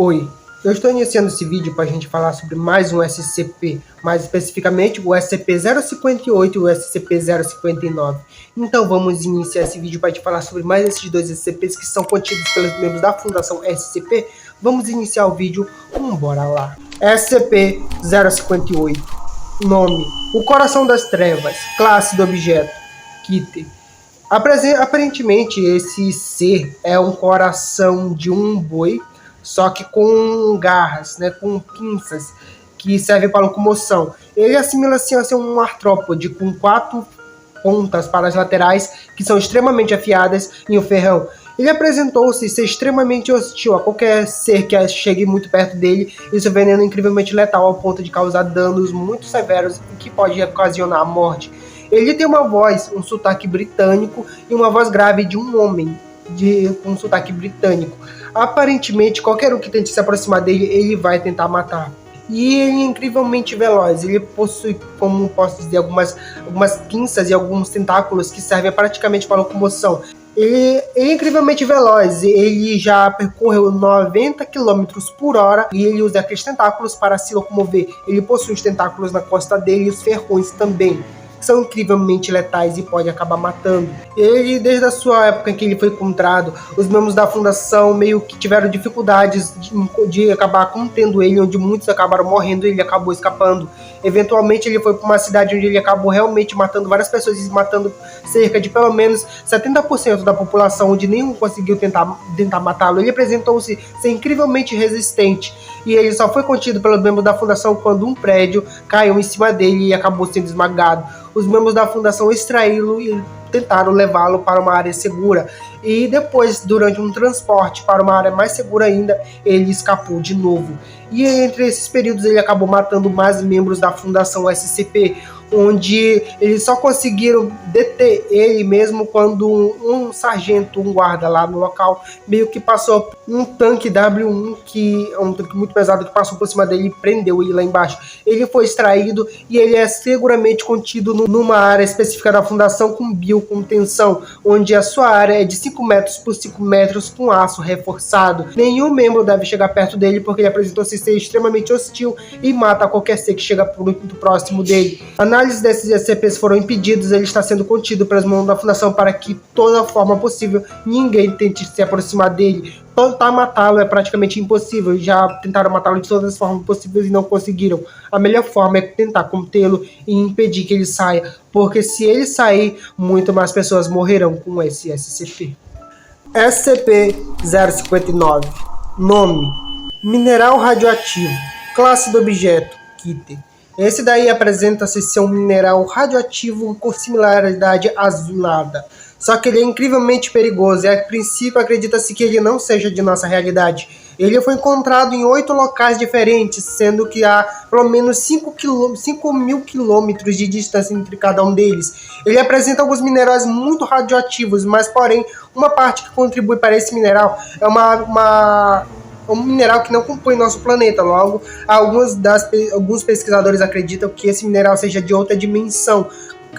Oi, eu estou iniciando esse vídeo para a gente falar sobre mais um SCP, mais especificamente o SCP-058 e o SCP-059. Então vamos iniciar esse vídeo para te falar sobre mais esses dois SCPs que são contidos pelos membros da Fundação SCP. Vamos iniciar o vídeo, bora lá. SCP-058. Nome: O Coração das Trevas. Classe do objeto: Kite. Aparentemente esse ser é um coração de um boi, só que com garras, né, com pinças, que servem para locomoção. Ele assimila-se a ser um artrópode com 4 pontas para as laterais, que são extremamente afiadas, e um ferrão. Ele apresentou-se ser extremamente hostil a qualquer ser que chegue muito perto dele, e seu veneno é incrivelmente letal ao ponto de causar danos muito severos, o que pode ocasionar a morte. Ele tem uma voz, um sotaque britânico, e uma voz grave de um homem, com um sotaque britânico. Aparentemente, qualquer um que tente se aproximar dele, ele vai tentar matar. E ele é incrivelmente veloz. Ele possui, como posso dizer, algumas pinças e alguns tentáculos que servem praticamente para locomoção. Ele é incrivelmente veloz. Ele já percorreu 90 km por hora e ele usa aqueles tentáculos para se locomover. Ele possui os tentáculos na costa dele e os ferrões também, são incrivelmente letais e pode acabar matando. Ele, desde a sua época em que ele foi encontrado, os membros da fundação meio que tiveram dificuldades de acabar contendo ele, onde muitos acabaram morrendo e ele acabou escapando. Eventualmente ele foi para uma cidade onde ele acabou realmente matando várias pessoas e matando cerca de pelo menos 70% da população, onde nenhum conseguiu tentar matá-lo. Ele apresentou-se ser incrivelmente resistente e ele só foi contido pelos membros da fundação quando um prédio caiu em cima dele e acabou sendo esmagado. Os membros da fundação extraí-lo e tentaram levá-lo para uma área segura. E depois, durante um transporte para uma área mais segura ainda, ele escapou de novo. E entre esses períodos ele acabou matando mais membros da Fundação SCP, onde eles só conseguiram deter ele mesmo quando um sargento, um guarda lá no local, meio que passou um tanque W1, que é um tanque muito pesado, que passou por cima dele e prendeu ele lá embaixo. Ele foi extraído e ele é seguramente contido numa área específica da fundação com biocontenção, onde a sua área é de 5 metros por 5 metros com aço reforçado. Nenhum membro deve chegar perto dele porque ele apresentou-se ser extremamente hostil e mata qualquer ser que chega muito próximo dele. Análises desses SCPs foram impedidos, ele está sendo contido pelas mãos da fundação para que, toda forma possível, ninguém tente se aproximar dele. Tentar matá-lo é praticamente impossível, já tentaram matá-lo de todas as formas possíveis e não conseguiram. A melhor forma é tentar contê-lo e impedir que ele saia, porque se ele sair, muito mais pessoas morrerão com esse SCP. SCP-059. Nome: Mineral radioativo. Classe do objeto: Kite. Esse daí apresenta-se ser um mineral radioativo com similaridade azulada. Só que ele é incrivelmente perigoso e a princípio acredita-se que ele não seja de nossa realidade. Ele foi encontrado em 8 locais diferentes, sendo que há pelo menos 5 mil quilômetros de distância entre cada um deles. Ele apresenta alguns minerais muito radioativos, mas porém uma parte que contribui para esse mineral é um mineral que não compõe nosso planeta. Logo, alguns pesquisadores acreditam que esse mineral seja de outra dimensão.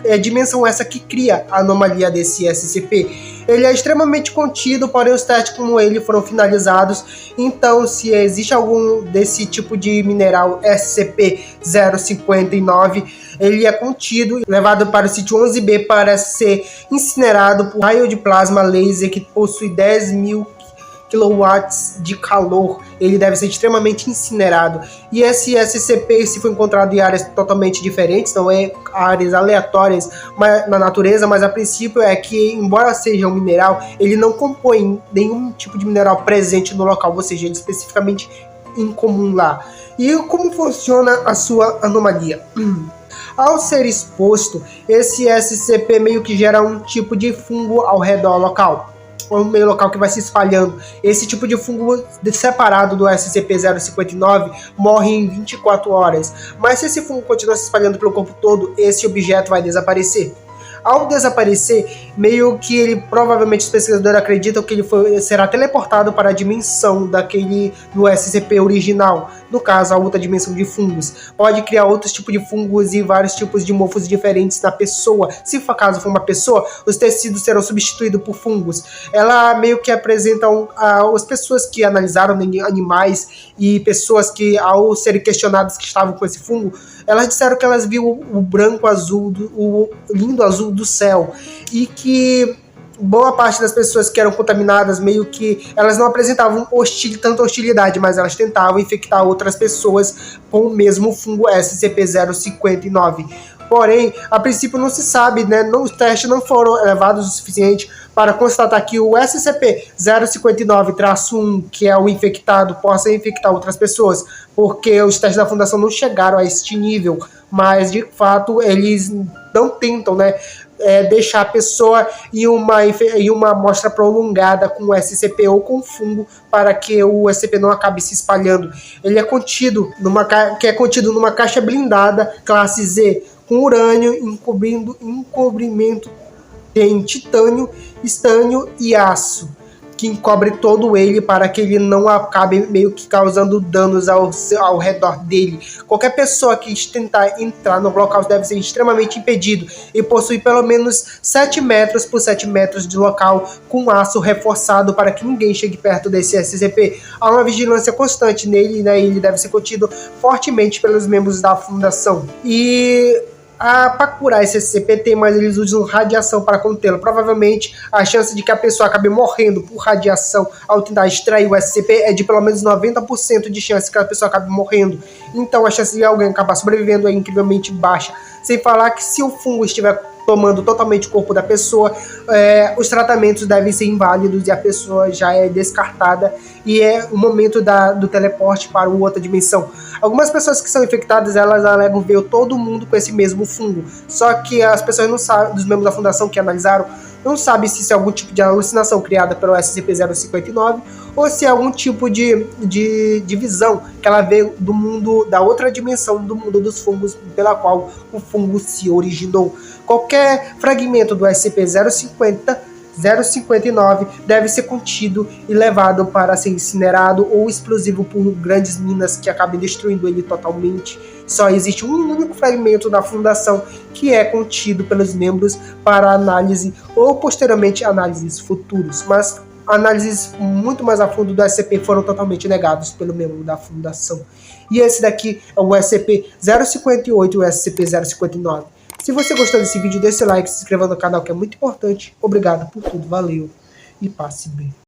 É a dimensão essa que cria a anomalia desse SCP. Ele é extremamente contido, porém os testes como ele foram finalizados. Então, se existe algum desse tipo de mineral SCP-059, ele é contido e levado para o sítio 11B para ser incinerado por raio de plasma laser que possui 10.000 kilowatts de calor. Ele deve ser extremamente incinerado. E esse SCP, se foi encontrado em áreas totalmente diferentes, não é áreas aleatórias na natureza, mas a princípio é que, embora seja um mineral, ele não compõe nenhum tipo de mineral presente no local, ou seja, ele é especificamente incomum lá. E como funciona a sua anomalia? Ao ser exposto, esse SCP meio que gera um tipo de fungo ao redor local. Um meio local que vai se espalhando. Esse tipo de fungo separado do SCP-059 morre em 24 horas. Mas se esse fungo continuar se espalhando pelo corpo todo, esse objeto vai desaparecer. Ao desaparecer, meio que ele, provavelmente os pesquisadores acreditam que ele será teleportado para a dimensão do SCP original, no caso a outra dimensão de fungos. Pode criar outros tipos de fungos e vários tipos de morfos diferentes na pessoa. Se for caso for uma pessoa, os tecidos serão substituídos por fungos. Ela meio que apresenta as pessoas que analisaram animais e pessoas que, ao serem questionadas que estavam com esse fungo, elas disseram que elas viram o branco azul, o lindo azul do céu, e que boa parte das pessoas que eram contaminadas, meio que elas não apresentavam tanta hostilidade, mas elas tentavam infectar outras pessoas com o mesmo fungo SCP-059. Porém, a princípio não se sabe, né? Os testes não foram elevados o suficiente para constatar que o SCP-059-1, que é o infectado, possa infectar outras pessoas, porque os testes da Fundação não chegaram a este nível, mas de fato eles não tentam, né, deixar a pessoa em uma amostra prolongada com o SCP ou com fungo para que o SCP não acabe se espalhando. Ele é contido numa caixa blindada classe Z, com urânio encobrimento, tem titânio, estânio e aço, que encobre todo ele para que ele não acabe meio que causando danos ao redor dele. Qualquer pessoa que tentar entrar no local deve ser extremamente impedido e possui pelo menos 7 metros por 7 metros de local com aço reforçado para que ninguém chegue perto desse SCP. Há uma vigilância constante nele, né? Ele deve ser contido fortemente pelos membros da Fundação. E para curar esse SCP, mas eles usam radiação para contê-lo. Provavelmente a chance de que a pessoa acabe morrendo por radiação ao tentar extrair o SCP é de pelo menos 90% de chance que a pessoa acabe morrendo. Então a chance de alguém acabar sobrevivendo é incrivelmente baixa. Sem falar que se o fungo estiver tomando totalmente o corpo da pessoa, os tratamentos devem ser inválidos e a pessoa já é descartada e é o momento do teleporte para outra dimensão. Algumas pessoas que são infectadas, elas alegam ver todo mundo com esse mesmo fungo, só que as pessoas não sabem, dos membros da Fundação que analisaram, não sabem se isso é algum tipo de alucinação criada pelo SCP-059 ou se é algum tipo de visão que ela vê do mundo, da outra dimensão do mundo dos fungos, pela qual o fungo se originou. Qualquer fragmento do SCP-059 deve ser contido e levado para ser incinerado ou explosivo por grandes minas que acabem destruindo ele totalmente. Só existe um único fragmento da Fundação que é contido pelos membros para análise ou posteriormente análises futuros, mas análises muito mais a fundo do SCP foram totalmente negados pelo membro da Fundação. E esse daqui é o SCP-058 e o SCP-059. Se você gostou desse vídeo, deixe seu like, se inscreva no canal que é muito importante. Obrigado por tudo, valeu e passe bem.